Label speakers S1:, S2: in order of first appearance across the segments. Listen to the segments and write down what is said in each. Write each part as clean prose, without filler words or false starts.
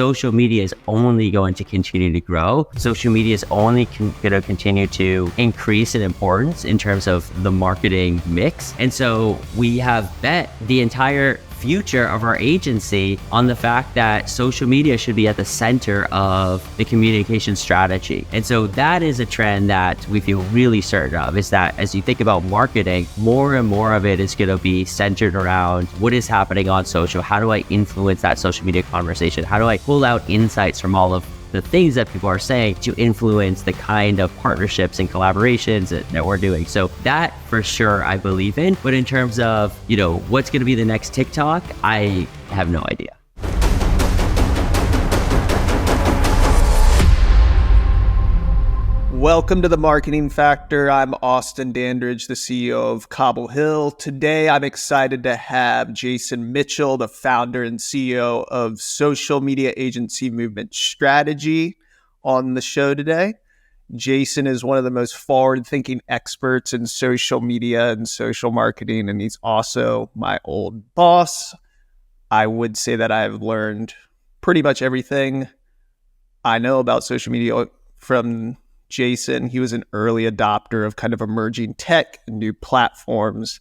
S1: social media is only going to continue to grow. Social media is only going to continue to increase in importance in terms of the marketing mix. And so we have bet the entire future of our agency on the fact that social media should be at the center of the communication strategy. And so that is a trend that we feel really certain of, is that as you think about marketing, more and more of it is going to be centered around what is happening on social. How do I influence that social media conversation? How do I pull out insights from all of the things that people are saying to influence the kind of partnerships and collaborations that we're doing? So that for sure I believe in. But in terms of, what's going to be the next TikTok, I have no idea.
S2: Welcome to the Marketing Factor. I'm Austin Dandridge, the CEO of Cobble Hill. Today, I'm excited to have Jason Mitchell, the founder and CEO of social media agency Movement Strategy, on the show today. Jason is one of the most forward-thinking experts in social media and social marketing, and he's also my old boss. I would say that I've learned pretty much everything I know about social media from Jason. He was an early adopter of kind of emerging tech and new platforms.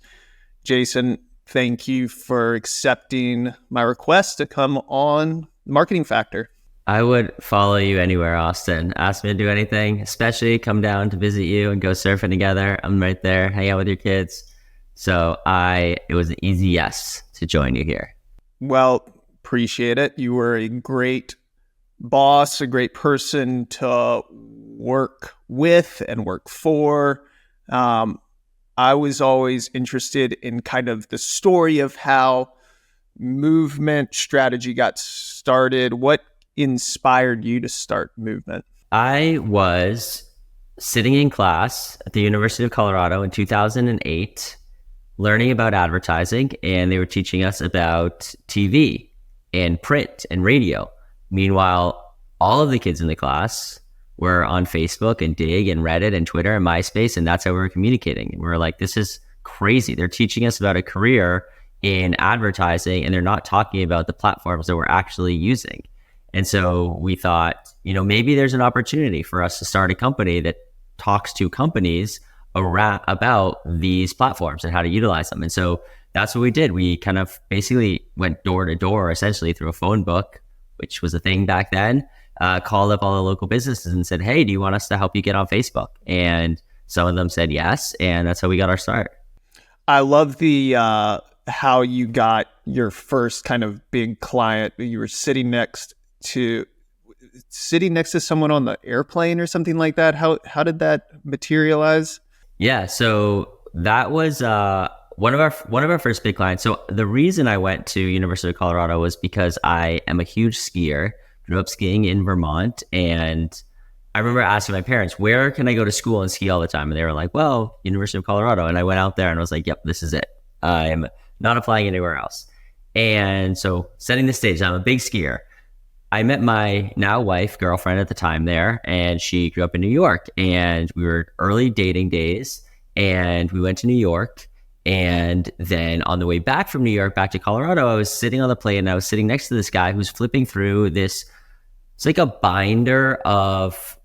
S2: Jason, thank you for accepting my request to come on Marketing Factor.
S1: I would follow you anywhere, Austin. Ask me to do anything, especially come down to visit you and go surfing together. I'm right there, hang out with your kids. So it was an easy yes to join you here. Well,
S2: appreciate it. You were a great boss, a great person to work with and work for. I was always interested in kind of the story of how Movement Strategy got started. What inspired you to start Movement?
S1: I was sitting in class at the University of Colorado in 2008, learning about advertising, and they were teaching us about TV and print and radio. Meanwhile, all of the kids in the class were on Facebook and Dig and Reddit and Twitter and MySpace, and that's how we were communicating. And we were like, this is crazy. They're teaching us about a career in advertising, and they're not talking about the platforms that we're actually using. And so we thought, maybe there's an opportunity for us to start a company that talks to companies about these platforms and how to utilize them. And so that's what we did. We kind of basically went door to door, essentially through a phone book, which was a thing back then, called up all the local businesses and said, hey, do you want us to help you get on Facebook? And some of them said yes. And that's how we got our start.
S2: I love the how you got your first kind of big client. You were sitting next to someone on the airplane or something like that. How did that materialize?
S1: Yeah, so that was one of our first big clients. So the reason I went to University of Colorado was because I am a huge skier, grew up skiing in Vermont. And I remember asking my parents, where can I go to school and ski all the time? And they were like, well, University of Colorado. And I went out there and I was like, yep, this is it. I'm not applying anywhere else. And so setting the stage, I'm a big skier. I met my now wife, girlfriend at the time there, and she grew up in New York, and we were early dating days, and we went to New York. And then on the way back from New York, back to Colorado, I was sitting on the plane and I was sitting next to this guy who's flipping through this. It's like a binder of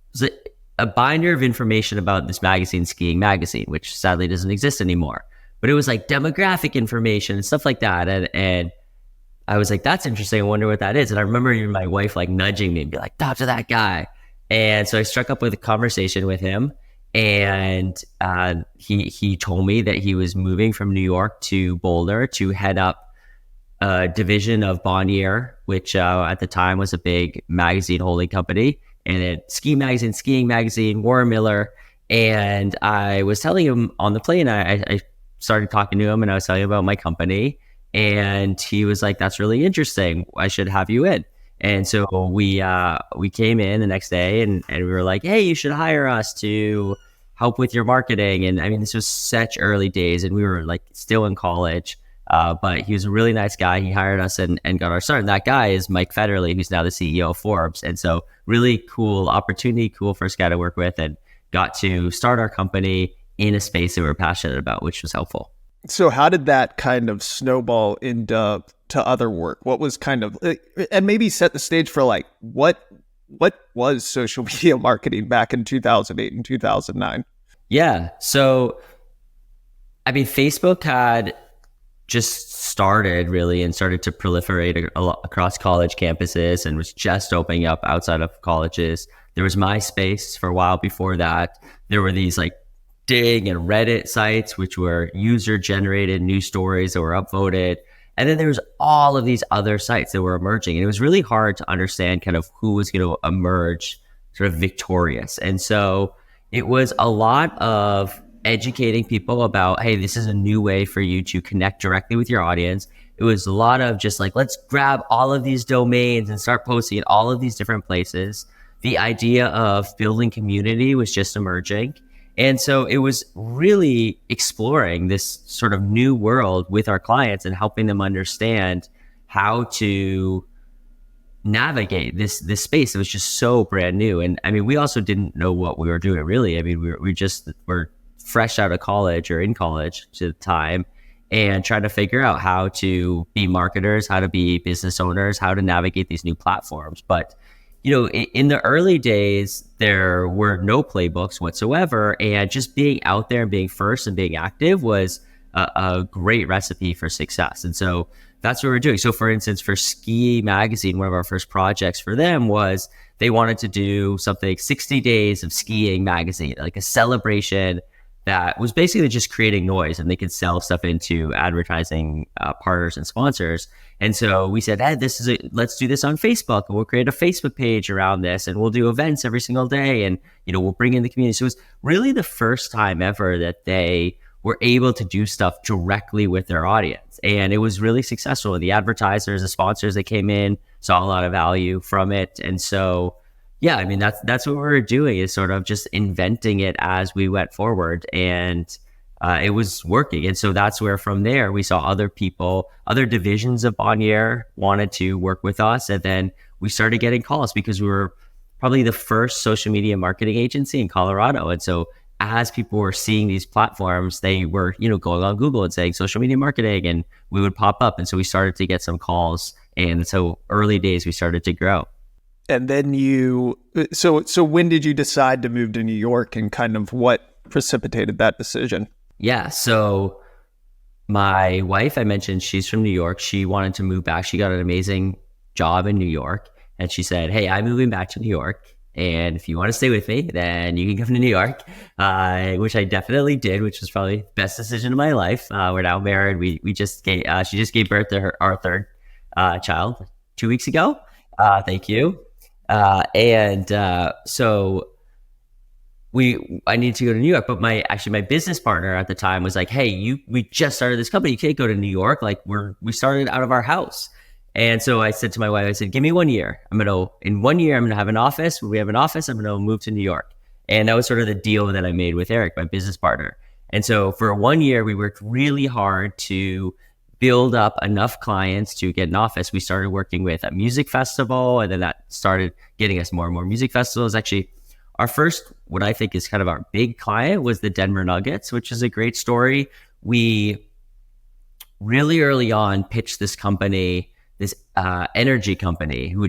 S1: information about this magazine, Skiing Magazine, which sadly doesn't exist anymore. But it was like demographic information and stuff like that. And I was like, that's interesting. I wonder what that is. And I remember my wife like nudging me and be like, talk to that guy. And so I struck up with a conversation with him. And he told me that he was moving from New York to Boulder to head up a division of Bonnier, which at the time was a big magazine holding company. And it Skiing Magazine, Warren Miller. And I was telling him on the plane, I started talking to him and I was telling him about my company. And he was like, that's really interesting. I should have you in. And so we came in the next day and we were like, hey, you should hire us to help with your marketing. And I mean, this was such early days and we were like still in college, but he was a really nice guy. He hired us and got our start. And that guy is Mike Federley, who's now the CEO of Forbes. And so really cool opportunity, cool first guy to work with, and got to start our company in a space that we're passionate about, which was helpful.
S2: So how did that kind of snowball into to other work? What was kind of, and maybe set the stage for like what was social media marketing back in 2008 and 2009?
S1: Yeah. So, I mean, Facebook had just started really and started to proliferate across college campuses and was just opening up outside of colleges. There was MySpace for a while before that. There were these like Dig and Reddit sites, which were user generated news stories that were upvoted. And then there was all of these other sites that were emerging. And it was really hard to understand kind of who was going to emerge sort of victorious. And so it was a lot of educating people about, hey, this is a new way for you to connect directly with your audience. It was a lot of just like, let's grab all of these domains and start posting in all of these different places. The idea of building community was just emerging. And so it was really exploring this sort of new world with our clients and helping them understand how to navigate this space. It was just so brand new. And I mean, we also didn't know what we were doing really. I mean, we just were fresh out of college or in college to the time and trying to figure out how to be marketers, how to be business owners, how to navigate these new platforms. But in the early days, there were no playbooks whatsoever. And just being out there and being first and being active was a great recipe for success. And so that's what we're doing. So for instance, for Ski Magazine, one of our first projects for them was they wanted to do something 60 days of skiing magazine, like a celebration that was basically just creating noise, and they could sell stuff into advertising partners and sponsors. And so we said, hey, let's do this on Facebook, and we'll create a Facebook page around this, and we'll do events every single day, and we'll bring in the community. So it was really the first time ever that they were able to do stuff directly with their audience, and it was really successful. The advertisers, the sponsors that came in saw a lot of value from it, and so yeah, I mean, that's what we were doing, is sort of just inventing it as we went forward, and it was working. And so that's where from there we saw other people, other divisions of Bonnier wanted to work with us. And then we started getting calls because we were probably the first social media marketing agency in Colorado. And so as people were seeing these platforms, they were, going on Google and saying social media marketing, and we would pop up. And so we started to get some calls. And so early days, we started to grow.
S2: And then so when did you decide to move to New York, and kind of what precipitated that decision?
S1: Yeah. So my wife, I mentioned, she's from New York. She wanted to move back. She got an amazing job in New York. And she said, hey, I'm moving back to New York. And if you want to stay with me, then you can come to New York, which I definitely did, which was probably the best decision of my life. We're now married. She just gave birth to our third child 2 weeks ago. Thank you. So I needed to go to New York, but my business partner at the time was like, hey, we just started this company. You can't go to New York. Like we started out of our house. And so I said to my wife, I said, give me 1 year. In 1 year, I'm going to have an office. When we have an office, I'm going to move to New York. And that was sort of the deal that I made with Eric, my business partner. And so for 1 year, we worked really hard to build up enough clients to get an office. We started working with a music festival, and then that started getting us more and more music festivals. Actually, our first, what I think is kind of our big client, was the Denver Nuggets, which is a great story. We really early on pitched this company, this energy company, who they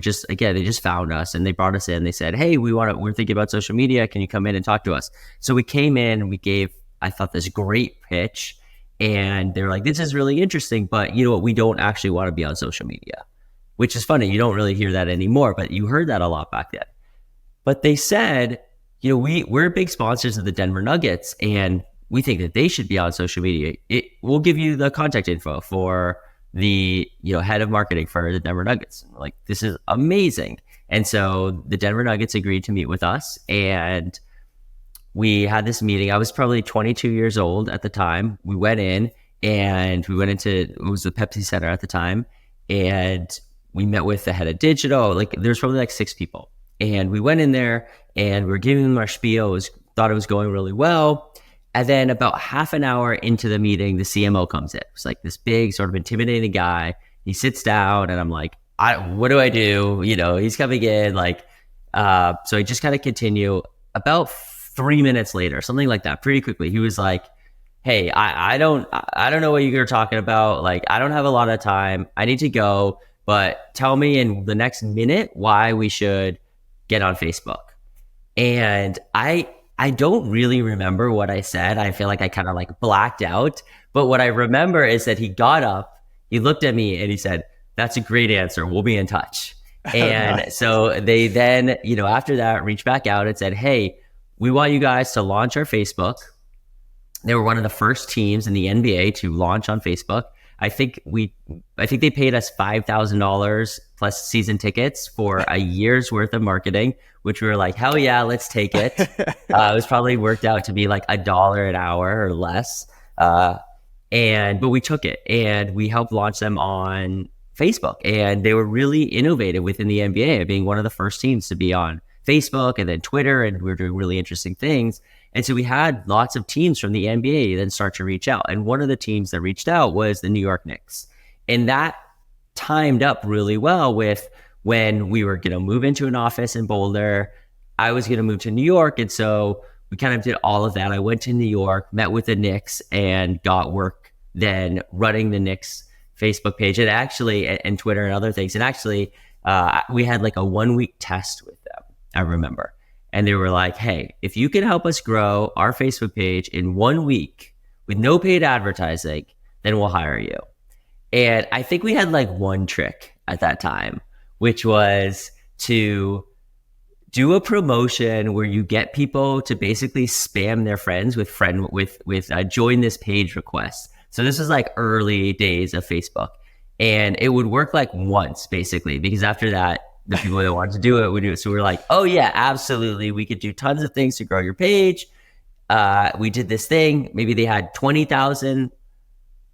S1: just found us and they brought us in. They said, hey, we're thinking about social media. Can you come in and talk to us? So we came in and we gave, I thought, this great pitch. And they're like, this is really interesting, but you know what? We don't actually want to be on social media, which is funny. You don't really hear that anymore, but you heard that a lot back then. But they said, we're big sponsors of the Denver Nuggets, and we think that they should be on social media. We'll give you the contact info for the head of marketing for the Denver Nuggets. Like, this is amazing. And so the Denver Nuggets agreed to meet with us, and we had this meeting. I was probably 22 years old at the time. We went in, and it was the Pepsi Center at the time, and we met with the head of digital. Like, there's probably like 6 people. And we went in there and we were giving them our spiel. Thought it was going really well. And then about half an hour into the meeting, the CMO comes in. It's like this big, sort of intimidating guy. He sits down, and I'm like, what do I do? He's coming in, so I just kind of continue. About 3 minutes later, something like that, pretty quickly, he was like, hey, I don't know what you're talking about. Like, I don't have a lot of time. I need to go, but tell me in the next minute why we should get on Facebook. And I don't really remember what I said. I feel like I kind of like blacked out. But what I remember is that he got up, he looked at me and he said, "That's a great answer. We'll be in touch." And
S2: Nice.
S1: so they then, after that reached back out and said, "Hey, we want you guys to launch our Facebook." They were one of the first teams in the NBA to launch on Facebook. I think they paid us $5,000 plus season tickets for a year's worth of marketing, which we were like, hell yeah, let's take it. It was probably worked out to be like $1 an hour or less. But we took it and we helped launch them on Facebook. And they were really innovative within the NBA, being one of the first teams to be on Facebook and then Twitter. And we were doing really interesting things. And so we had lots of teams from the NBA then start to reach out. And one of the teams that reached out was the New York Knicks. And that timed up really well with when we were going to move into an office in Boulder. I was going to move to New York. And so we kind of did all of that. I went to New York, met with the Knicks, and got work then running the Knicks Facebook page and Twitter and other things. And actually, we had like a 1-week test with them, I remember. And they were like, hey, if you can help us grow our Facebook page in 1 week with no paid advertising, then we'll hire you. And I think we had like one trick at that time, which was to do a promotion where you get people to basically spam their friends with join this page requests. So this is like early days of Facebook. And it would work like once basically, because after that, the people that wanted to do it would do it. So we were like, oh yeah, absolutely. We could do tons of things to grow your page. We did this thing. Maybe they had 20,000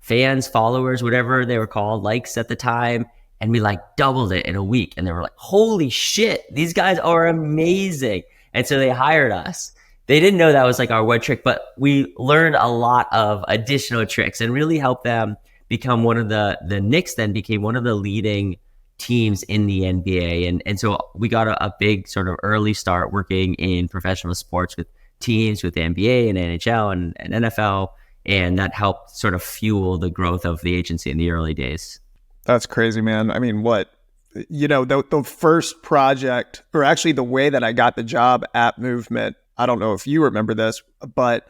S1: fans, followers, whatever they were called, likes at the time. And we like doubled it in a week. And they were like, holy shit, these guys are amazing. And so they hired us. They didn't know that was like our one trick, but we learned a lot of additional tricks and really helped them become the Knicks then became one of the leading teams in the NBA. And so we got a big sort of early start working in professional sports with teams with the NBA and NHL and NFL. And that helped sort of fuel the growth of the agency in the early days.
S2: That's crazy, man. I mean, the first project, or actually the way that I got the job at Movement, I don't know if you remember this, but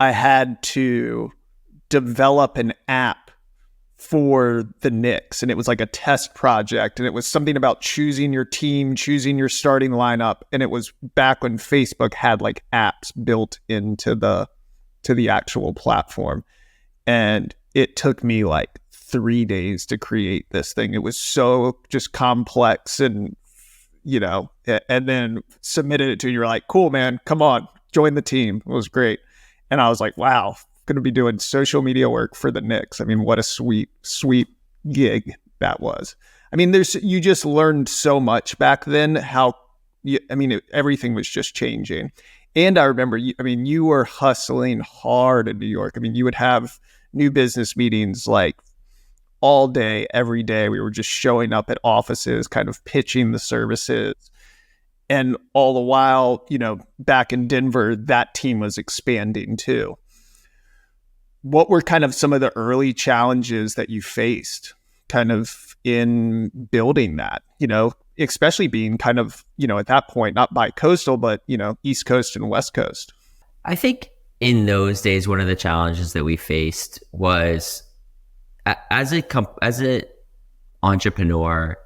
S2: I had to develop an app for the Knicks, and it was like a test project, and it was something about choosing your team, choosing your starting lineup, and it was back when Facebook had like apps built into the actual platform, and it took me like 3 days to create this thing. It was so just complex, and and then submitted it to you. You're like, cool, man, come on, join the team. It was great, and I was like, wow. Going to be doing social media work for the Knicks. I mean, what a sweet gig that was. I mean, you just learned so much back then. Everything was just changing. And I remember, you were hustling hard in New York. I mean, you would have new business meetings like all day, every day. We were just showing up at offices, kind of pitching the services. And all the while, back in Denver, that team was expanding too. What were kind of some of the early challenges that you faced kind of in building that, especially being kind of, at that point, not bi-coastal, but, East Coast and West Coast?
S1: I think in those days, one of the challenges that we faced was as an entrepreneur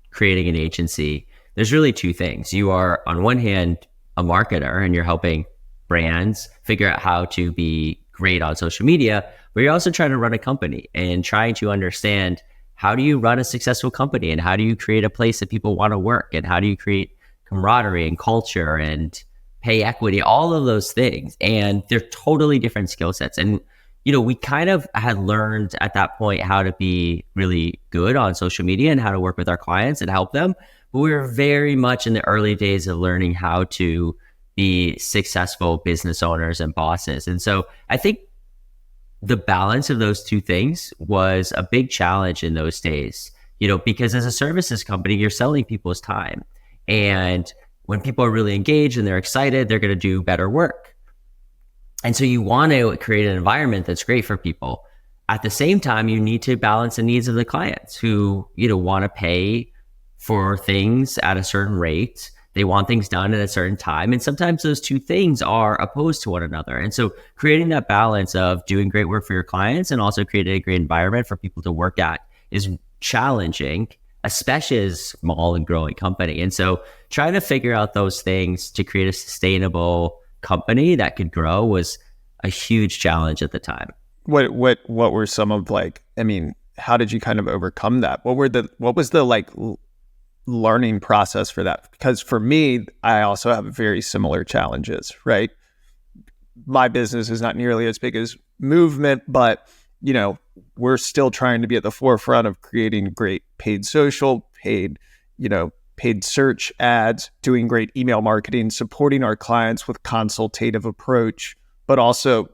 S1: creating an agency, there's really two things. You are, on one hand, a marketer, and you're helping brands figure out how to be great on social media, but you're also trying to run a company and trying to understand how do you run a successful company, and how do you create a place that people want to work, and how do you create camaraderie and culture and pay equity, all of those things. And they're totally different skill sets. And, we kind of had learned at that point how to be really good on social media and how to work with our clients and help them. But we were very much in the early days of learning how to be successful business owners and bosses. And so I think the balance of those two things was a big challenge in those days, because as a services company, you're selling people's time. And when people are really engaged and they're excited, they're going to do better work. And so you want to create an environment that's great for people. At the same time, you need to balance the needs of the clients who, want to pay for things at a certain rate. They want things done at a certain time. And sometimes those two things are opposed to one another. And so creating that balance of doing great work for your clients and also creating a great environment for people to work at is challenging, especially as a small and growing company. And so trying to figure out those things to create a sustainable company that could grow was a huge challenge at the time.
S2: What were some of how did you kind of overcome that? What was the learning process for that? Because for me, I also have very similar challenges, right? My business is not nearly as big as Movement, but we're still trying to be at the forefront of creating great paid social, paid search ads, doing great email marketing, supporting our clients with consultative approach, but also,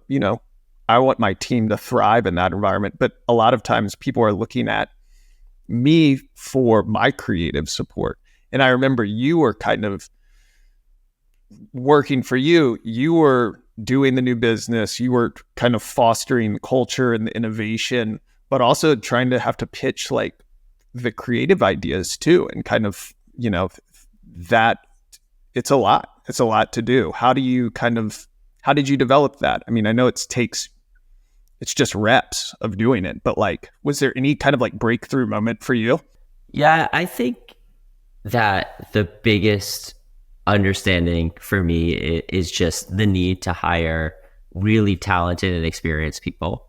S2: I want my team to thrive in that environment. But a lot of times people are looking at me for my creative support. And I remember you were kind of working for you were doing the new business, you were kind of fostering the culture and the innovation, but also trying to have to pitch the creative ideas too. And kind of, that it's a lot to do. How did you develop that? I mean, I know it's just reps of doing it, but was there any kind of breakthrough moment for you?
S1: Yeah, I think that the biggest understanding for me is just the need to hire really talented and experienced people.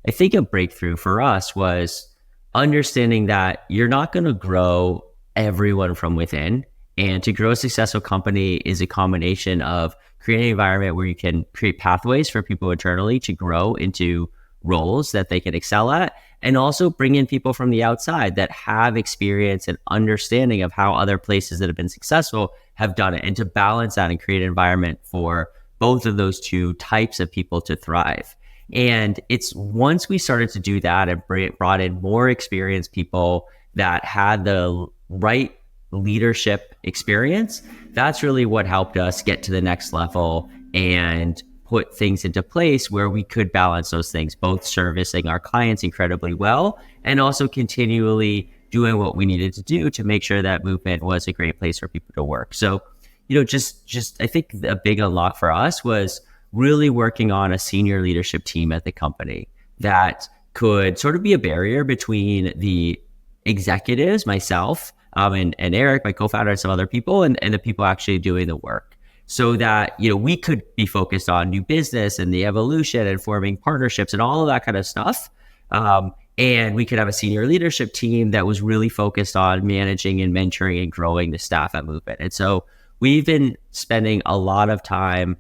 S1: I think a breakthrough for us was understanding that you're not going to grow everyone from within. And to grow a successful company is a combination of creating an environment where you can create pathways for people internally to grow into roles that they can excel at, and also bring in people from the outside that have experience and understanding of how other places that have been successful have done it, and to balance that and create an environment for both of those two types of people to thrive. And it's once we started to do that and brought in more experienced people that had the right leadership experience, that's really what helped us get to the next level and put things into place where we could balance those things, both servicing our clients incredibly well and also continually doing what we needed to do to make sure that Movement was a great place for people to work. So, just I think a big unlock for us was really working on a senior leadership team at the company that could sort of be a barrier between the executives, myself, and Eric, my co-founder, and some other people, and the people actually doing the work, so that we could be focused on new business and the evolution and forming partnerships and all of that kind of stuff. And we could have a senior leadership team that was really focused on managing and mentoring and growing the staff at Movement. And so we've been spending a lot of time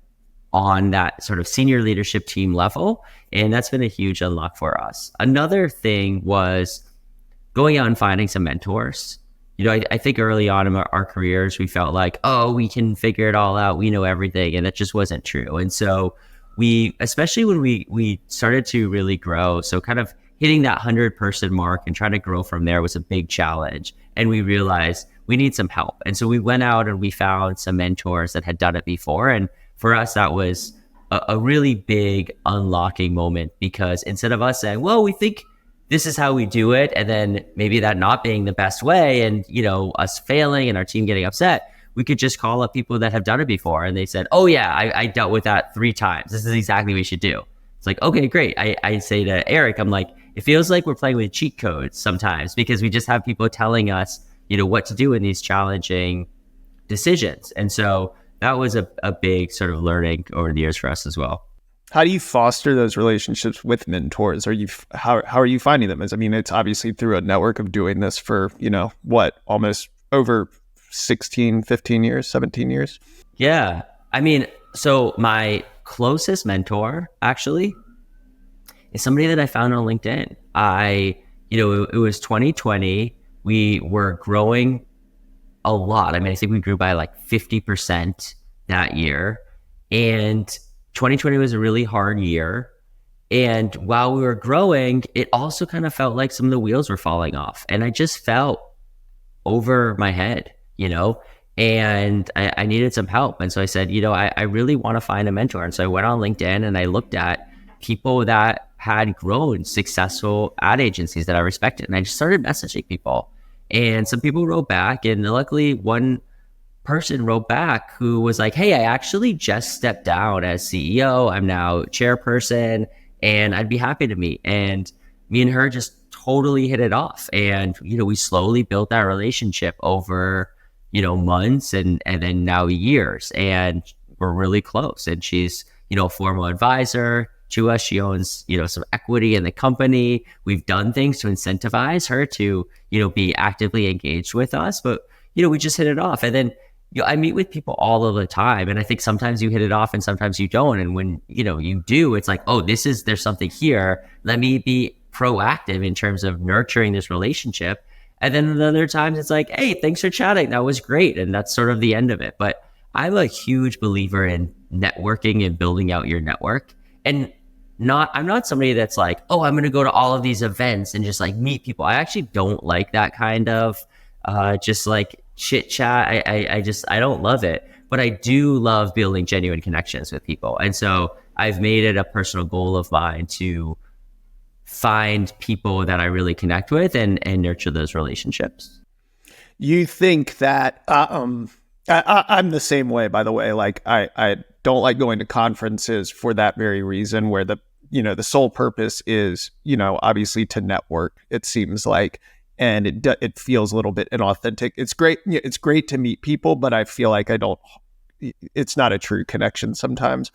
S1: on that sort of senior leadership team level, and that's been a huge unlock for us. Another thing was going out and finding some mentors. I think early on in our careers, we felt like, oh, we can figure it all out, we know everything, and it just wasn't true. And so especially when we started to really grow, so kind of hitting that 100-person mark and trying to grow from there was a big challenge. And we realized we need some help. And so we went out and we found some mentors that had done it before. And for us, that was a really big unlocking moment, because instead of us saying, well, we think this is how we do it, and then maybe that not being the best way and, us failing and our team getting upset, we could just call up people that have done it before. And they said, oh yeah, I dealt with that 3 times. This is exactly what we should do. It's like, okay, great. I say to Eric, I'm like, it feels like we're playing with cheat codes sometimes, because we just have people telling us, what to do in these challenging decisions. And so that was a big sort of learning over the years for us as well.
S2: How do you foster those relationships with mentors? How are you finding them? It's obviously through a network of doing this for, almost over 16, 15 years, 17 years?
S1: Yeah. So my closest mentor actually is somebody that I found on LinkedIn. It was 2020. We were growing a lot. I think we grew by 50% that year. And 2020 was a really hard year. And while we were growing, it also kind of felt like some of the wheels were falling off. And I just felt over my head, and I needed some help. And so I said, I really want to find a mentor. And so I went on LinkedIn and I looked at people that had grown successful ad agencies that I respected. And I just started messaging people. And some people wrote back, and luckily one person wrote back who was like, hey, I actually just stepped down as CEO. I'm now chairperson, and I'd be happy to meet. And me and her just totally hit it off. And, we slowly built that relationship over, months and then now years. And we're really close. And she's, a formal advisor to us. She owns, some equity in the company. We've done things to incentivize her to, be actively engaged with us. But, we just hit it off. And then, I meet with people all of the time, and I think sometimes you hit it off and sometimes you don't. And when, you do, it's like, oh, there's something here. Let me be proactive in terms of nurturing this relationship. And then other times it's like, hey, thanks for chatting. That was great. And that's sort of the end of it. But I'm a huge believer in networking and building out your network. And I'm not somebody that's like, oh, I'm going to go to all of these events and just like meet people. I actually don't like that kind of just like chit chat. I don't love it, but I do love building genuine connections with people. And so I've made it a personal goal of mine to find people that I really connect with and nurture those relationships.
S2: You think that I'm the same way, by the way. Like I don't like going to conferences for that very reason, where the sole purpose is, obviously to network, it seems like, and it feels a little bit inauthentic. It's great. It's great to meet people, but I feel like it's not a true connection sometimes.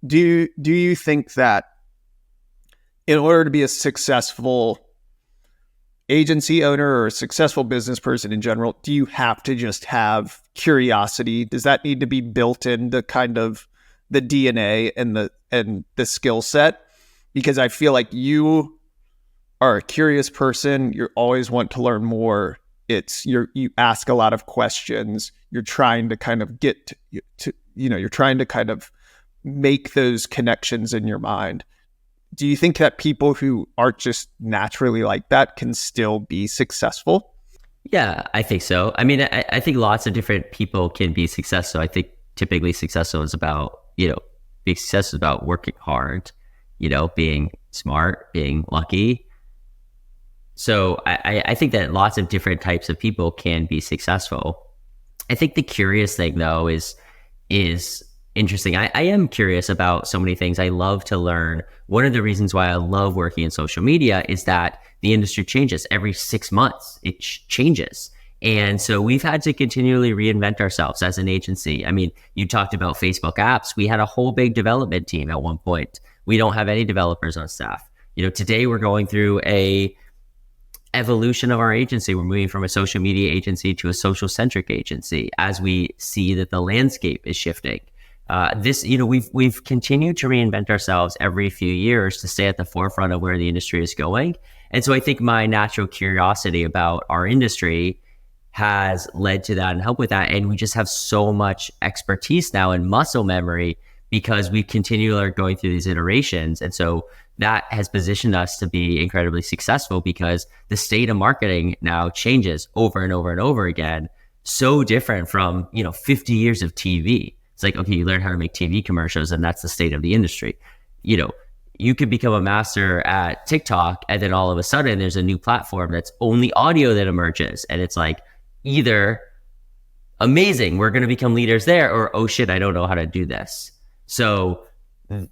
S2: Do you think that in order to be a successful agency owner or a successful business person in general, do you have to just have curiosity? Does that need to be built into kind of the DNA and the skill set? Because I feel like you are a curious person. You always want to learn more. You ask a lot of questions. You're trying to kind of get to you're trying to kind of make those connections in your mind. Do you think that people who aren't just naturally like that can still be successful?
S1: Yeah, I think so. I mean, I think lots of different people can be successful. I think typically successful is about, being successful is about working hard, being smart, being lucky. So I think that lots of different types of people can be successful. I think the curious thing though is interesting. I am curious about so many things. I love to learn. One of the reasons why I love working in social media is that the industry changes every 6 months. It changes. And so we've had to continually reinvent ourselves as an agency. I mean, you talked about Facebook apps. We had a whole big development team at one point. We don't have any developers on staff. Today we're going through a evolution of our agency. We're moving from a social media agency to a social-centric agency as we see that the landscape is shifting. We've continued to reinvent ourselves every few years to stay at the forefront of where the industry is going. And so I think my natural curiosity about our industry has led to that and helped with that. And we just have so much expertise now and muscle memory because we continually are going through these iterations. And so that has positioned us to be incredibly successful because the state of marketing now changes over and over and over again. So different from, 50 years of TV. It's like, okay, you learn how to make TV commercials and that's the state of the industry. You could become a master at TikTok and then all of a sudden there's a new platform that's only audio that emerges. And it's like either amazing, we're going to become leaders there, or, oh shit, I don't know how to do this. So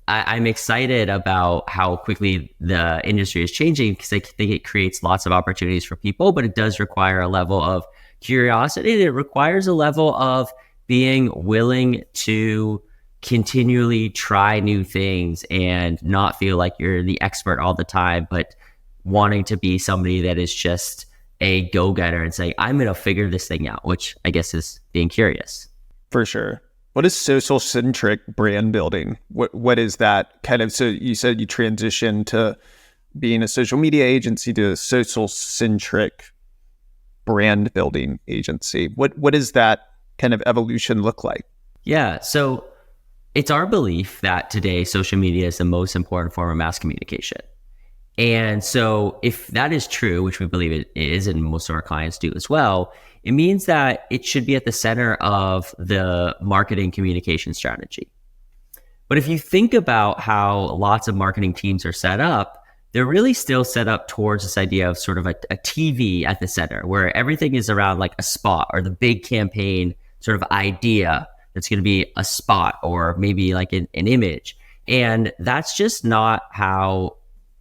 S1: I'm excited about how quickly the industry is changing because I think it creates lots of opportunities for people, but it does require a level of curiosity. It requires a level of being willing to continually try new things and not feel like you're the expert all the time, but wanting to be somebody that is just a go-getter and saying, I'm going to figure this thing out, which I guess is being curious.
S2: For sure. What is social-centric brand building? What is that kind of? So you said you transitioned to being a social media agency to a social-centric brand building agency. What does that kind of evolution look like?
S1: Yeah, so it's our belief that today social media is the most important form of mass communication. And so if that is true, which we believe it is, and most of our clients do as well, it means that it should be at the center of the marketing communication strategy. But if you think about how lots of marketing teams are set up, they're really still set up towards this idea of sort of a TV at the center, where everything is around like a spot or the big campaign sort of idea that's going to be a spot or maybe like an image. And that's just not how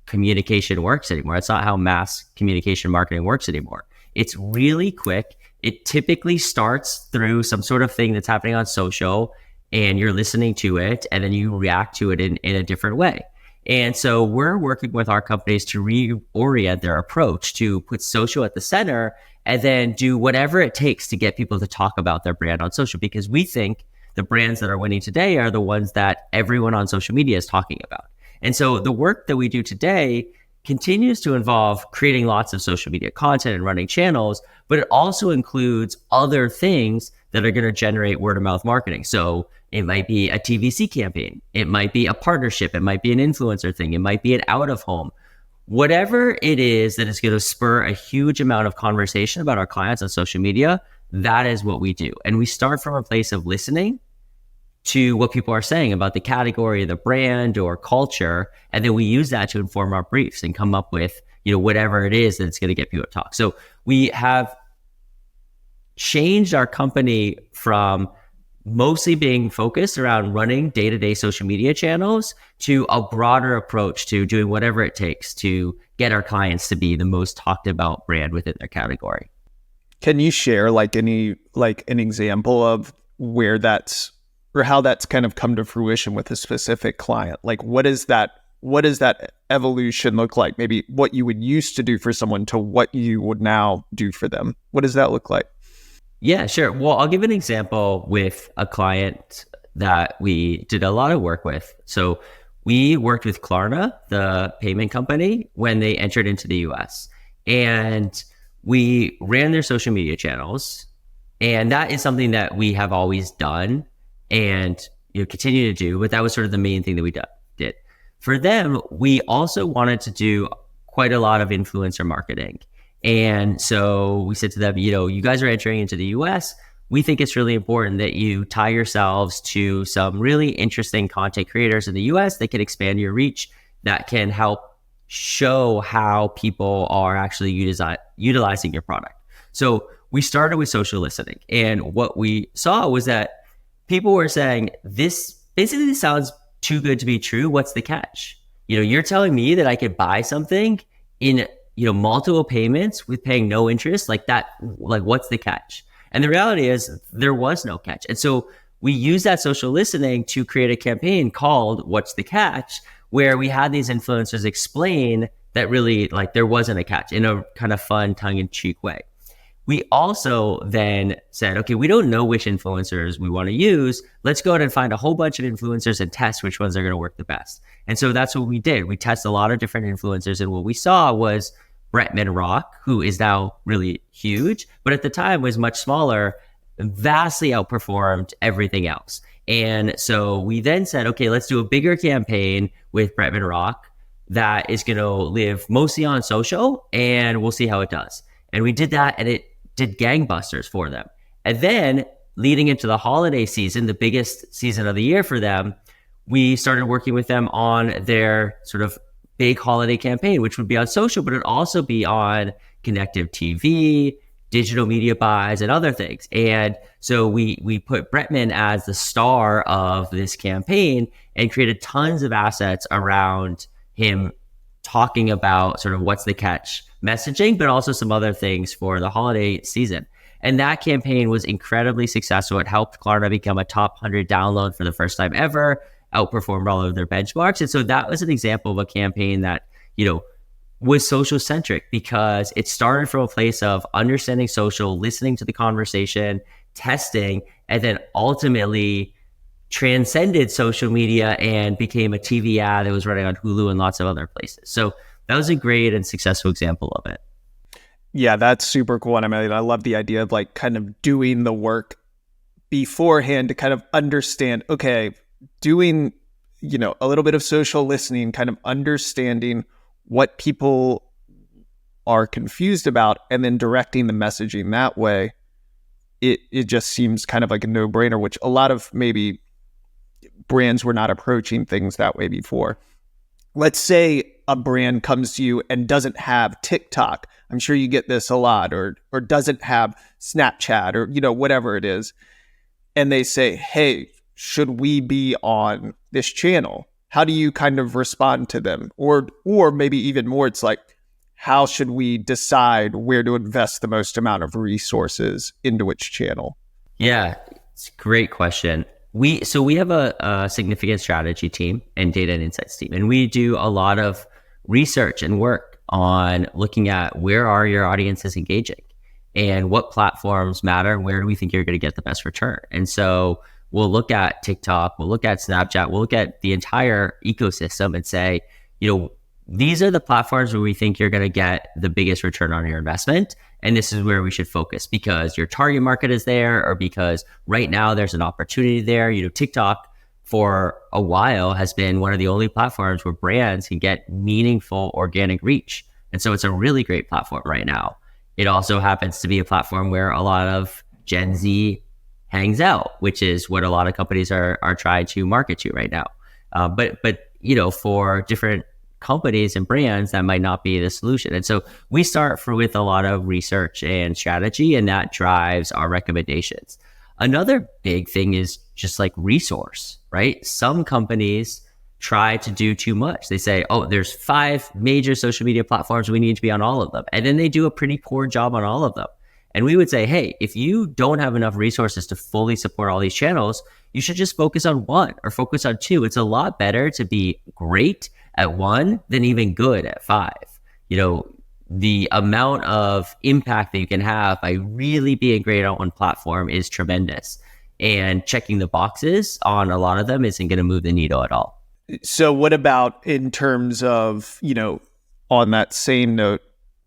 S1: communication works anymore. It's not how mass communication marketing works anymore. It's really quick. It typically starts through some sort of thing that's happening on social, and you're listening to it, and then you react to it in a different way. And so we're working with our companies to reorient their approach to put social at the center and then do whatever it takes to get people to talk about their brand on social, because we think the brands that are winning today are the ones that everyone on social media is talking about. And so the work that we do today continues to involve creating lots of social media content and running channels, but it also includes other things that are going to generate word of mouth marketing. So it might be a TVC campaign. It might be a partnership. It might be an influencer thing. It might be an out of home. Whatever it is that is going to spur a huge amount of conversation about our clients on social media, that is what we do. And we start from a place of listening to what people are saying about the category, the brand, or culture. And then we use that to inform our briefs and come up with, whatever it is that's going to get people to talk. So we have changed our company from mostly being focused around running day-to-day social media channels to a broader approach to doing whatever it takes to get our clients to be the most talked about brand within their category.
S2: Can you share an example of where that's, or how that's kind of come to fruition with a specific client? Like, what does that evolution look like? Maybe what you would used to do for someone to what you would now do for them. What does that look like?
S1: Yeah, sure. Well, I'll give an example with a client that we did a lot of work with. So we worked with Klarna, the payment company, when they entered into the US. And we ran their social media channels. And that is something that we have always done and continue to do. But that was sort of the main thing that we did. For them, we also wanted to do quite a lot of influencer marketing. And so we said to them, you guys are entering into the US. We think it's really important that you tie yourselves to some really interesting content creators in the US that can expand your reach, that can help show how people are actually utilizing your product. So we started with social listening. And what we saw was that people were saying, this basically sounds too good to be true. What's the catch? You're telling me that I could buy something in multiple payments with paying no interest, like that, like what's the catch? And the reality is there was no catch. And so we used that social listening to create a campaign called What's the Catch, where we had these influencers explain that really like there wasn't a catch in a kind of fun, tongue-in-cheek way. We also then said, okay, we don't know which influencers we want to use. Let's go ahead and find a whole bunch of influencers and test which ones are going to work the best. And so that's what we did. We tested a lot of different influencers, and what we saw was Bretman Rock, who is now really huge, but at the time was much smaller, vastly outperformed everything else. And so we then said, okay, let's do a bigger campaign with Bretman Rock that is going to live mostly on social, and we'll see how it does. And we did that, and it did gangbusters for them. And then leading into the holiday season, the biggest season of the year for them, we started working with them on their sort of big holiday campaign, which would be on social, but it'd also be on connective TV, digital media buys, and other things. And so we put Bretman as the star of this campaign and created tons of assets around him talking about sort of what's the catch messaging, but also some other things for the holiday season. And that campaign was incredibly successful. It helped Klarna become a top 100 download for the first time ever, outperformed all of their benchmarks. And so that was an example of a campaign that, was social-centric, because it started from a place of understanding social, listening to the conversation, testing, and then ultimately transcended social media and became a TV ad that was running on Hulu and lots of other places. So that was a great and successful example of it.
S2: Yeah, that's super cool. And I love the idea of like kind of doing the work beforehand to kind of understand, okay, doing, a little bit of social listening, kind of understanding what people are confused about and then directing the messaging that way, it just seems kind of like a no-brainer, which a lot of maybe brands were not approaching things that way before. Let's say a brand comes to you and doesn't have TikTok. I'm sure you get this a lot, or doesn't have Snapchat, or whatever it is. And they say, hey, should we be on this channel? How do you kind of respond to them? Or maybe even more, it's like, how should we decide where to invest the most amount of resources into which channel?
S1: Yeah, it's a great question. We have a significant strategy team and data and insights team, and we do a lot of research and work on looking at where are your audiences engaging and what platforms matter, where do we think you're going to get the best return. And so we'll look at TikTok, we'll look at Snapchat, we'll look at the entire ecosystem and say, these are the platforms where we think you're going to get the biggest return on your investment. And this is where we should focus because your target market is there, or because right now there's an opportunity there. TikTok for a while has been one of the only platforms where brands can get meaningful organic reach. And so it's a really great platform right now. It also happens to be a platform where a lot of Gen Z hangs out, which is what a lot of companies are trying to market to right now. But for different companies and brands, that might not be the solution. And so we start with a lot of research and strategy, and that drives our recommendations. Another big thing is just like resource, right? Some companies try to do too much. They say, oh, there's 5 major social media platforms. We need to be on all of them. And then they do a pretty poor job on all of them. And we would say, hey, if you don't have enough resources to fully support all these channels, you should just focus on 1 or focus on 2. It's a lot better to be great at 1 than even good at 5. The amount of impact that you can have by really being great on one platform is tremendous. And checking the boxes on a lot of them isn't going to move the needle at all.
S2: So what about in terms of, on that same note,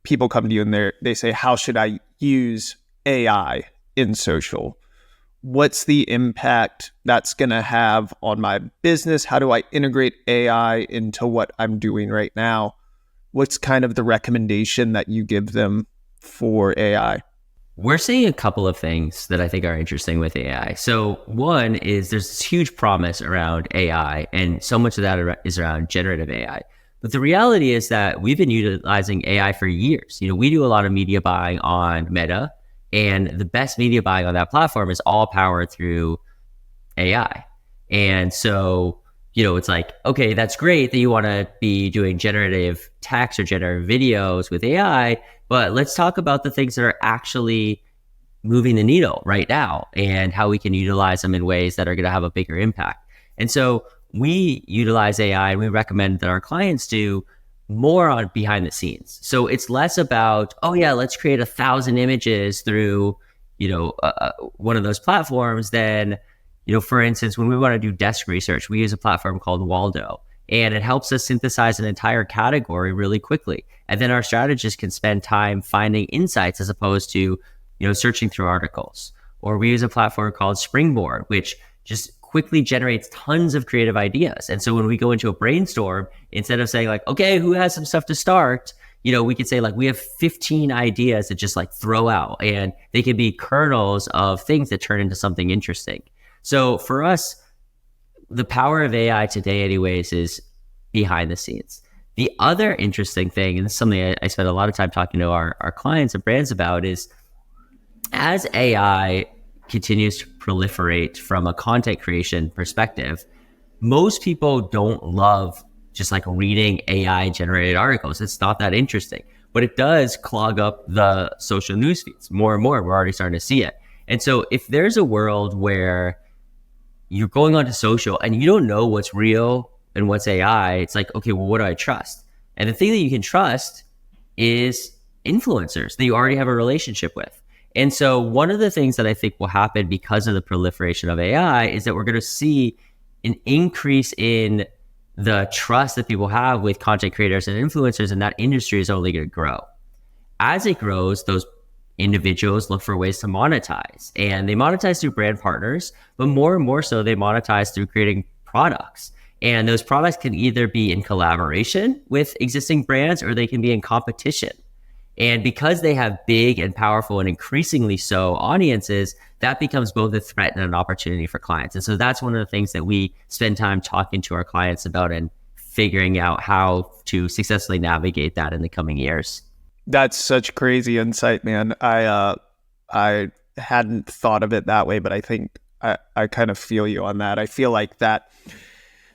S2: people come to you and they say, how should I use AI in social? What's the impact that's going to have on my business? How do I integrate AI into what I'm doing right now? What's kind of the recommendation that you give them for AI?
S1: We're seeing a couple of things that I think are interesting with AI. So one is there's this huge promise around AI, and so much of that is around generative AI. But the reality is that we've been utilizing AI for years. We do a lot of media buying on Meta, and the best media buying on that platform is all powered through AI. And so, it's like, okay, that's great that you want to be doing generative text or generative videos with AI, but let's talk about the things that are actually moving the needle right now and how we can utilize them in ways that are going to have a bigger impact. And so we utilize AI, and we recommend that our clients do more on behind the scenes. So it's less about, oh yeah, let's create 1,000 images through, one of those platforms than, for instance, when we want to do desk research, we use a platform called Waldo, and it helps us synthesize an entire category really quickly. And then our strategists can spend time finding insights as opposed to, searching through articles. Or we use a platform called Springboard, which just quickly generates tons of creative ideas. And so when we go into a brainstorm, instead of saying like, okay, who has some stuff to start? We could say like, we have 15 ideas to just like throw out, and they can be kernels of things that turn into something interesting. So for us, the power of AI today anyways is behind the scenes. The other interesting thing, and this is something I spend a lot of time talking to our clients and brands about, is as AI continues to proliferate from a content creation perspective, most people don't love just like reading AI generated articles. It's not that interesting, but it does clog up the social news feeds more and more. We're already starting to see it. And so if there's a world where you're going onto social and you don't know what's real and what's AI, it's like, okay, well, what do I trust? And the thing that you can trust is influencers that you already have a relationship with. And so one of the things that I think will happen because of the proliferation of AI is that we're going to see an increase in the trust that people have with content creators and influencers, and that industry is only going to grow. As it grows, those individuals look for ways to monetize, and they monetize through brand partners, but more and more so they monetize through creating products. And those products can either be in collaboration with existing brands or they can be in competition. And because they have big and powerful and increasingly so audiences, that becomes both a threat and an opportunity for clients. And so that's one of the things that we spend time talking to our clients about and figuring out how to successfully navigate that in the coming years.
S2: That's such crazy insight, man. I hadn't thought of it that way, but I think I kind of feel you on that. I feel like that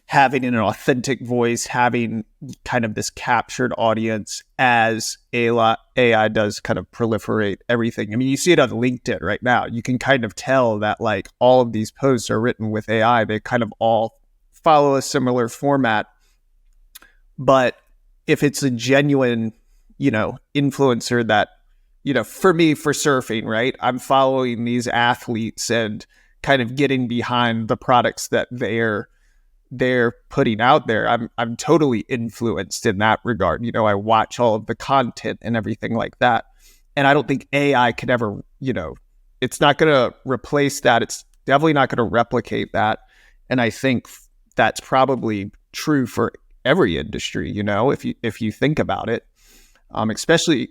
S2: having an authentic voice, having kind of this captured audience as AI does kind of proliferate everything. I mean, you see it on LinkedIn right now. You can kind of tell that like all of these posts are written with AI. They kind of all follow a similar format. But if it's a genuine, influencer that, for me, for surfing, right, I'm following these athletes and kind of getting behind the products that they're putting out there. I'm totally influenced in that regard. I watch all of the content and everything like that. And I don't think AI could ever, it's not going to replace that. It's definitely not going to replicate that. And I think that's probably true for every industry, if you think about it, especially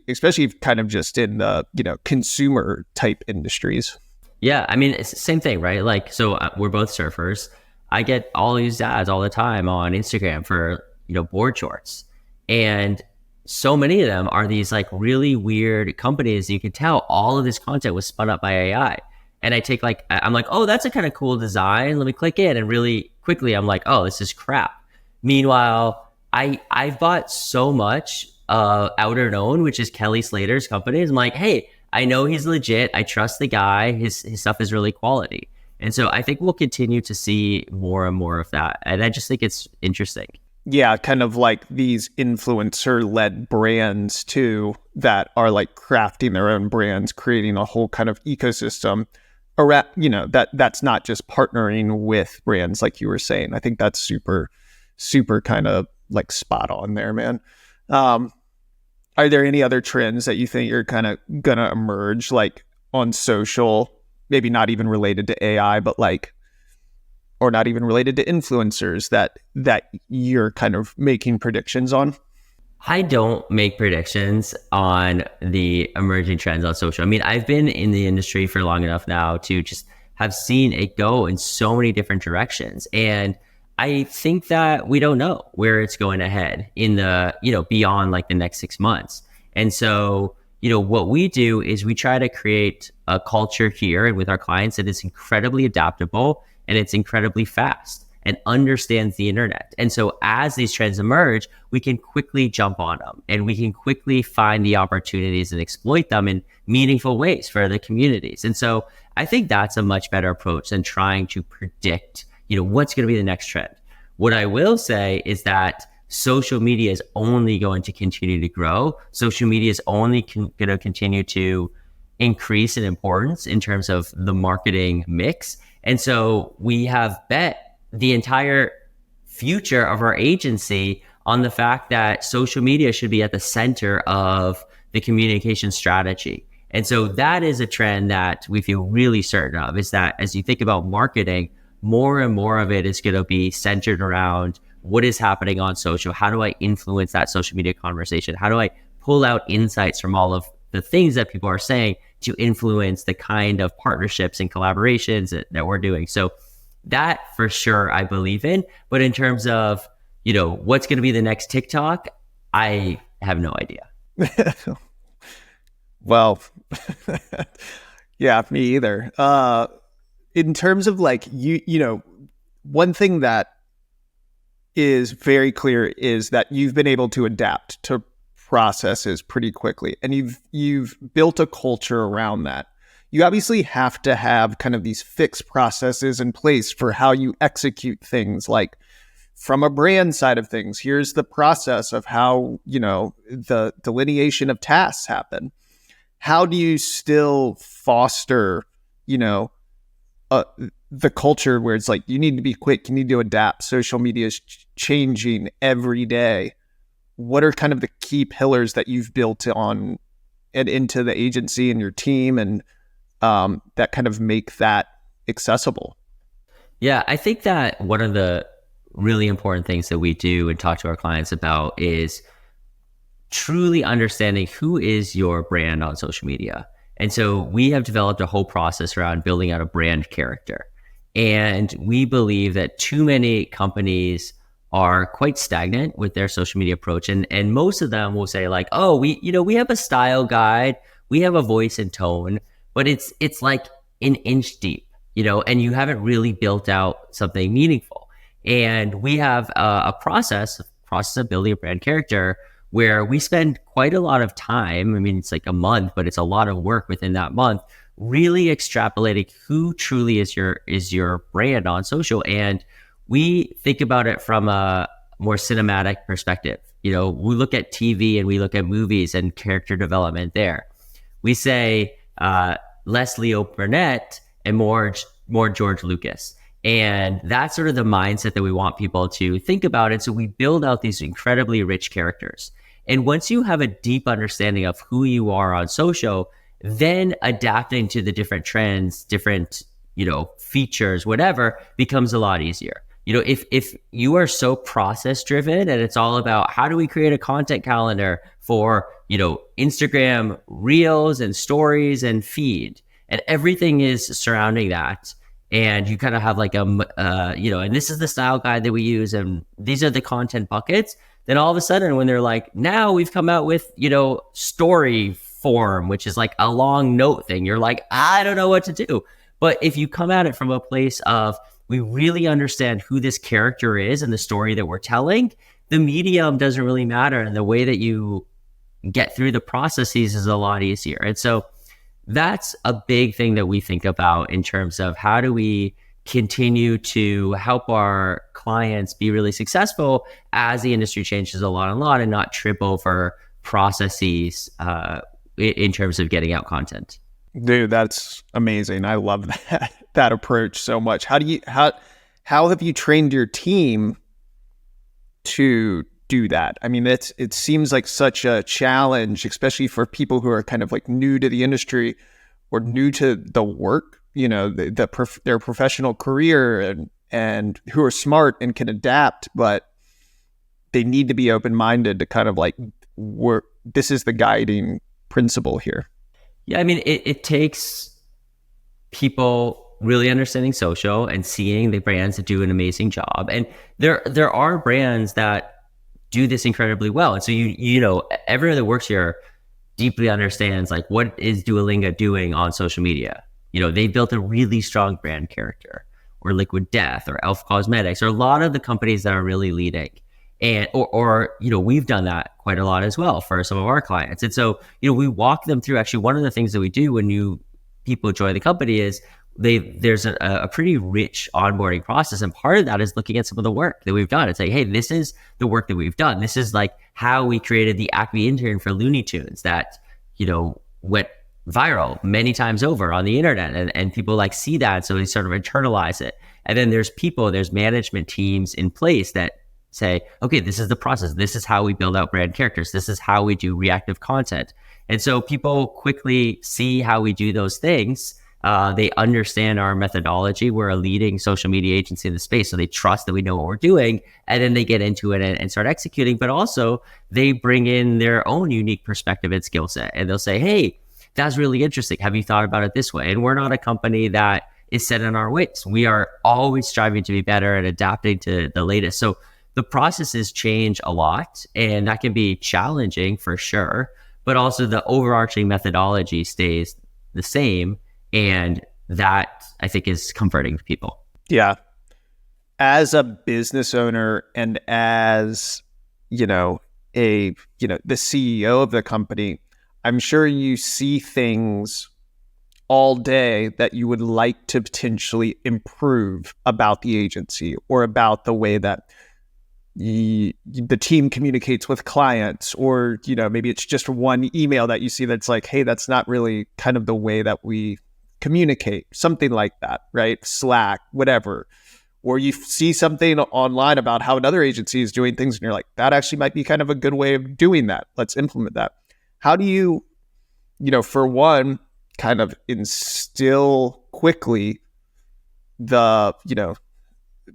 S2: kind of just in the, consumer type industries.
S1: Yeah. I mean, it's the same thing, right? Like, so we're both surfers. I get all these ads all the time on Instagram for, board shorts. And so many of them are these like really weird companies. You can tell all of this content was spun up by AI. And I'm like, oh, that's a kind of cool design. Let me click in. And really quickly, I'm like, oh, this is crap. Meanwhile, I've bought so much Outer Known, which is Kelly Slater's company. I'm like, hey, I know he's legit. I trust the guy. His stuff is really quality. And so I think we'll continue to see more and more of that. And I just think it's interesting.
S2: Yeah, kind of like these influencer-led brands too that are like crafting their own brands, creating a whole kind of ecosystem around, that's not just partnering with brands like you were saying. I think that's super, super kind of like spot on there, man. Are there any other trends that you think are kind of gonna emerge like on social? Maybe not even related to AI, but like, or not even related to influencers that you're kind of making predictions on?
S1: I don't make predictions on the emerging trends on social. I mean, I've been in the industry for long enough now to just have seen it go in so many different directions. And I think that we don't know where it's going ahead in the, beyond like the next 6 months. And so, what we do is we try to create a culture here and with our clients that is incredibly adaptable and it's incredibly fast and understands the internet. And so as these trends emerge, we can quickly jump on them and we can quickly find the opportunities and exploit them in meaningful ways for the communities. And so I think that's a much better approach than trying to predict, what's going to be the next trend. What I will say is that social media is only going to continue to grow. Social media is only going to continue to increase in importance in terms of the marketing mix. And so we have bet the entire future of our agency on the fact that social media should be at the center of the communication strategy. And so that is a trend that we feel really certain of, is that as you think about marketing, more and more of it is going to be centered around what is happening on social. How do I influence that social media conversation? How do I pull out insights from all of the things that people are saying to influence the kind of partnerships and collaborations that we're doing? So that for sure I believe in. But in terms of, what's going to be the next TikTok, I have no idea.
S2: Well, yeah, me either. In terms of like, one thing that is very clear is that you've been able to adapt to processes pretty quickly, and you've built a culture around that. You obviously have to have kind of these fixed processes in place for how you execute things. Like from a brand side of things, here's the process of how, the delineation of tasks happen. How do you still foster, the culture where it's like, you need to be quick, you need to adapt. Social media is changing every day. What are kind of the key pillars that you've built on and into the agency and your team and that kind of make that accessible?
S1: Yeah, I think that one of the really important things that we do and talk to our clients about is truly understanding who is your brand on social media. And so we have developed a whole process around building out a brand character. And we believe that too many companies are quite stagnant with their social media approach. And most of them will say like, oh, we have a style guide, we have a voice and tone, but it's like an inch deep, and you haven't really built out something meaningful. And we have a process of building a brand character where we spend quite a lot of time. I mean, it's like a month, but it's a lot of work within that month, really extrapolating who truly is your brand on social. And we think about it from a more cinematic perspective. We look at TV and we look at movies and character development there. We say less Leo Burnett and more George Lucas. And that's sort of the mindset that we want people to think about. And so we build out these incredibly rich characters. And once you have a deep understanding of who you are on social, then adapting to the different trends, different, features, whatever, becomes a lot easier. If you are so process driven and it's all about how do we create a content calendar for, Instagram reels and stories and feed, and everything is surrounding that. And you kind of have like and this is the style guide that we use, and these are the content buckets. Then all of a sudden, when they're like, now we've come out with, story form, which is like a long note thing, you're like, I don't know what to do. But if you come at it from a place of, we really understand who this character is and the story that we're telling, the medium doesn't really matter. And the way that you get through the processes is a lot easier. And so that's a big thing that we think about in terms of how do we continue to help our clients be really successful as the industry changes a lot and not trip over processes in terms of getting out content.
S2: Dude, that's amazing. I love that approach so much. How have you trained your team to do that? I mean, it seems like such a challenge, especially for people who are kind of like new to the industry or new to the work, their professional career, and who are smart and can adapt, but they need to be open-minded to kind of like work. This is the guiding principle here.
S1: Yeah, I mean, it takes people really understanding social and seeing the brands that do an amazing job. And there are brands that do this incredibly well. And so everyone that works here deeply understands like what is Duolingo doing on social media. They built a really strong brand character, or Liquid Death, or Elf Cosmetics, or a lot of the companies that are really leading. And or we've done that quite a lot as well for some of our clients. And so we walk them through. Actually, one of the things that we do when people join the company is there's a pretty rich onboarding process, and part of that is looking at some of the work that we've done and saying, hey, this is the work that we've done. This is like how we created the Acme intern for Looney Tunes that went viral many times over on the internet, and people like see that, so they sort of internalize it. And then there's management teams in place that say, okay, this is the process. This is how we build out brand characters. This is how we do reactive content. And so people quickly see how we do those things. They understand our methodology. We're a leading social media agency in the space, so they trust that we know what we're doing, and then they get into it and start executing. But also, they bring in their own unique perspective and skill set, and they'll say, hey, that's really interesting. Have you thought about it this way? And we're not a company that is set in our ways. We are always striving to be better and adapting to the latest. So the processes change a lot, and that can be challenging for sure, but also the overarching methodology stays the same. And that, I think, is comforting to people.
S2: Yeah. As a business owner and as, the CEO of the company, I'm sure you see things all day that you would like to potentially improve about the agency or about the way that the team communicates with clients, or, maybe it's just one email that you see that's like, hey, that's not really kind of the way that we communicate, something like that, right? Slack, whatever. Or you see something online about how another agency is doing things and you're like, that actually might be kind of a good way of doing that. Let's implement that. How do you, for one, kind of instill quickly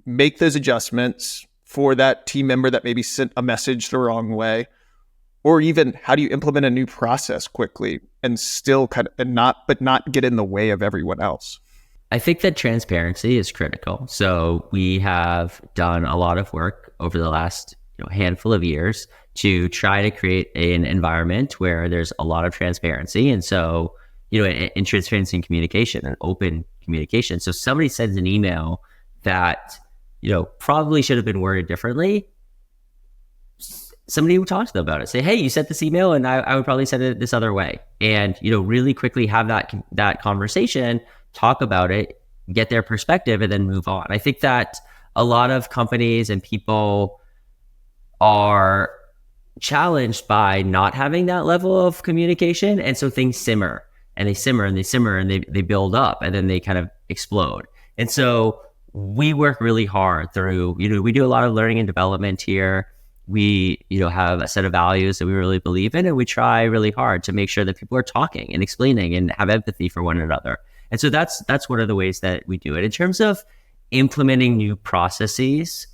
S2: make those adjustments, for that team member that maybe sent a message the wrong way? Or even how do you implement a new process quickly and still not get in the way of everyone else?
S1: I think that transparency is critical. So we have done a lot of work over the last handful of years to try to create an environment where there's a lot of transparency. And so, in transparency and communication and open communication. So somebody sends an email that, probably should have been worded differently. Somebody would talk to them about it. Say, hey, you sent this email and I would probably send it this other way. And, really quickly have that conversation, talk about it, get their perspective, and then move on. I think that a lot of companies and people are challenged by not having that level of communication. And so things simmer and they simmer and they simmer and they build up and then they kind of explode. And so we work really hard through, we do a lot of learning and development here. We, have a set of values that we really believe in, and we try really hard to make sure that people are talking and explaining and have empathy for one another. And so that's one of the ways that we do it. In terms of implementing new processes,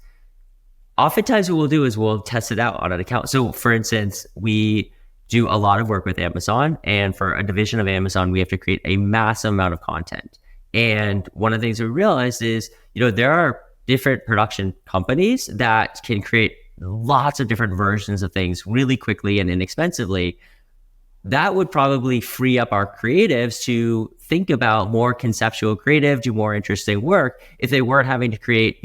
S1: oftentimes what we'll do is we'll test it out on an account. So for instance, we do a lot of work with Amazon, and for a division of Amazon, we have to create a massive amount of content. And one of the things we realized is, there are different production companies that can create lots of different versions of things really quickly and inexpensively. That would probably free up our creatives to think about more conceptual creative, do more interesting work if they weren't having to create,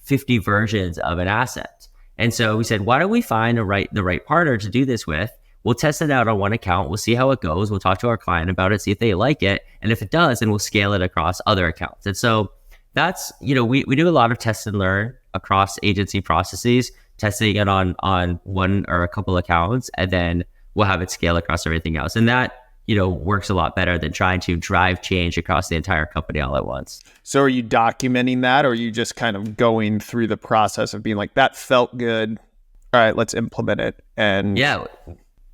S1: 50 versions of an asset. And so we said, why don't we find the right partner to do this with? We'll test it out on one account. We'll see how it goes. We'll talk to our client about it, see if they like it. And if it does, then we'll scale it across other accounts. And so that's, we do a lot of test and learn across agency processes, testing it on one or a couple accounts, and then we'll have it scale across everything else. And that, works a lot better than trying to drive change across the entire company all at once.
S2: So are you documenting that, or are you just kind of going through the process of being like, that felt good, all right, let's implement it? And
S1: yeah,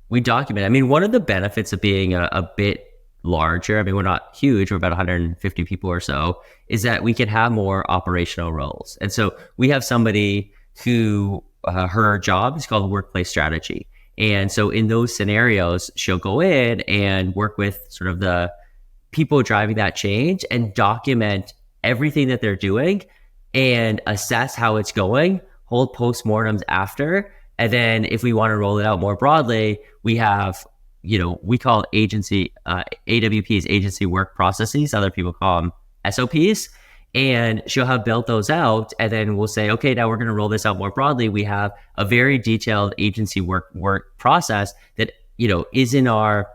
S1: we document. I mean, one of the benefits of being a bit larger, I mean, we're not huge, we're about 150 people or so, is that we can have more operational roles. And so we have somebody who, her job is called workplace strategy. And so in those scenarios, she'll go in and work with sort of the people driving that change and document everything that they're doing and assess how it's going, hold postmortems after. And then if we want to roll it out more broadly, we have, we call agency, AWPs, agency work processes. Other people call them SOPs. And she'll have built those out, and then we'll say, okay, now we're going to roll this out more broadly. We have a very detailed agency work process that, is in our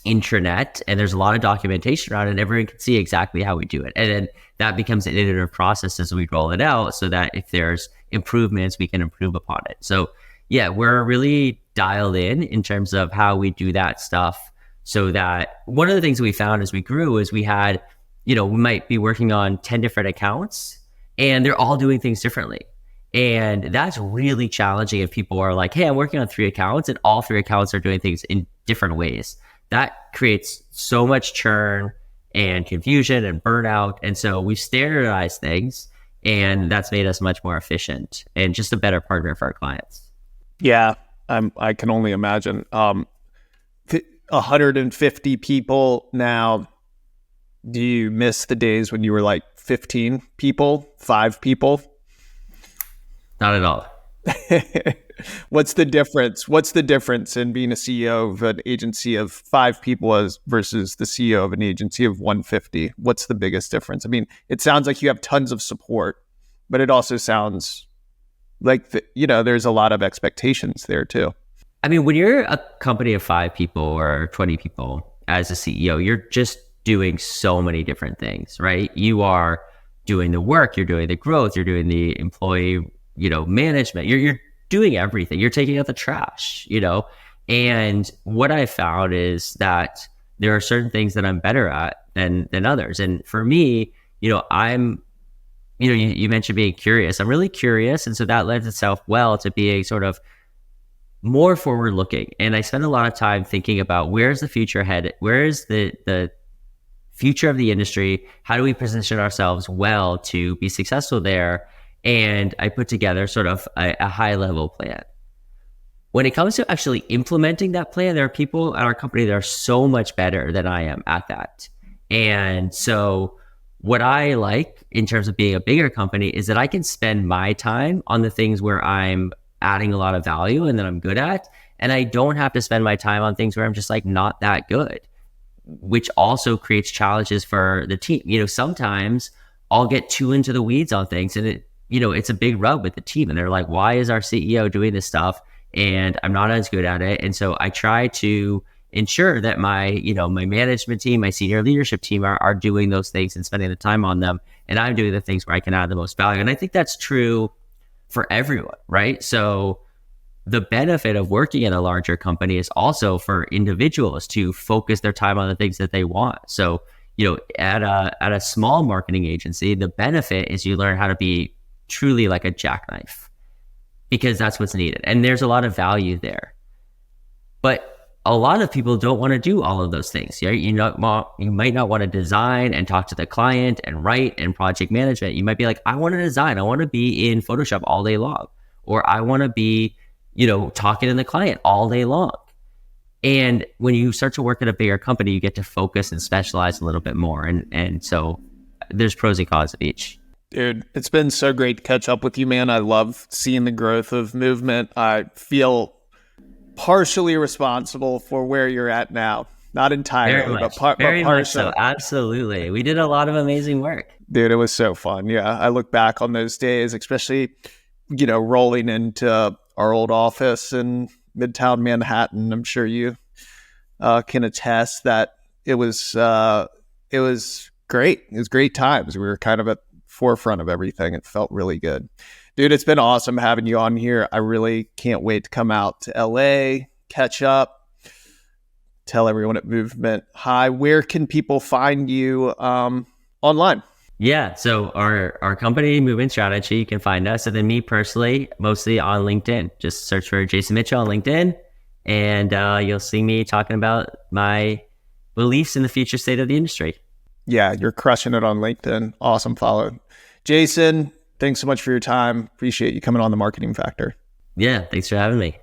S1: intranet, and there's a lot of documentation around it, and everyone can see exactly how we do it. And then that becomes an iterative process as we roll it out, so that if there's improvements, we can improve upon it. So yeah, we're really dialed in terms of how we do that stuff, so that one of the things we found as we grew is we had, we might be working on 10 different accounts and they're all doing things differently. And that's really challenging if people are like, hey, I'm working on 3 accounts and all 3 accounts are doing things in different ways. That creates so much churn and confusion and burnout. And so we've standardized things, and that's made us much more efficient and just a better partner for our clients.
S2: Yeah, I can only imagine. 150 people now. Do you miss the days when you were like 15 people, 5 people?
S1: Not at all.
S2: What's the difference? What's the difference in being a CEO of an agency of 5 people versus the CEO of an agency of 150? What's the biggest difference? I mean, it sounds like you have tons of support, but it also sounds like, there's a lot of expectations there too.
S1: I mean, when you're a company of 5 people or 20 people as a CEO, you're just doing so many different things, right? You are doing the work, you're doing the growth, you're doing the employee, management, you're doing everything. You're taking out the trash, And what I found is that there are certain things that I'm better at than others. And for me, I'm, you mentioned being curious. I'm really curious. And so that lends itself well to being sort of more forward looking. And I spend a lot of time thinking about where's the future headed? Where is the future of the industry? How do we position ourselves well to be successful there? and I put together sort of a high level plan. When it comes to actually implementing that plan, there are people at our company that are so much better than I am at that. And so what I like in terms of being a bigger company is that I can spend my time on the things where I'm adding a lot of value and that I'm good at. And I don't have to spend my time on things where I'm just like not that good, which also creates challenges for the team. Sometimes I'll get too into the weeds on things, and it's a big rub with the team. And they're like, why is our CEO doing this stuff? And I'm not as good at it. And so I try to ensure that my management team, my senior leadership team are doing those things and spending the time on them. And I'm doing the things where I can add the most value. And I think that's true for everyone, right? So the benefit of working at a larger company is also for individuals to focus their time on the things that they want. So, at a small marketing agency, the benefit is you learn how to be truly like a jackknife, because that's what's needed. And there's a lot of value there. But a lot of people don't want to do all of those things. Right? You might not want to design and talk to the client and write and project management. You might be like, I want to design. I want to be in Photoshop all day long. Or I want to be, talking to the client all day long. And when you start to work at a bigger company, you get to focus and specialize a little bit more. And so there's pros and cons of each.
S2: Dude, it's been so great to catch up with you, man. I love seeing the growth of Movement. I feel partially responsible for where you're at now. Not entirely, but
S1: partially.
S2: Much
S1: so. Absolutely. We did a lot of amazing work.
S2: Dude, it was so fun. Yeah, I look back on those days, especially, rolling into our old office in Midtown Manhattan. I'm sure you can attest that it was great. It was great times. We were kind of at forefront of everything. It felt really good. Dude, it's been awesome having you on here. I really can't wait to come out to LA, catch up, tell everyone at Movement hi. Where can people find you online?
S1: Yeah, so our company, Movement Strategy, you can find us. And then me personally, mostly on LinkedIn. Just search for Jason Mitchell on LinkedIn, and you'll see me talking about my beliefs in the future state of the industry.
S2: Yeah, you're crushing it on LinkedIn. Awesome follow. Jason, thanks so much for your time. Appreciate you coming on The Marketing Factor.
S1: Yeah, thanks for having me.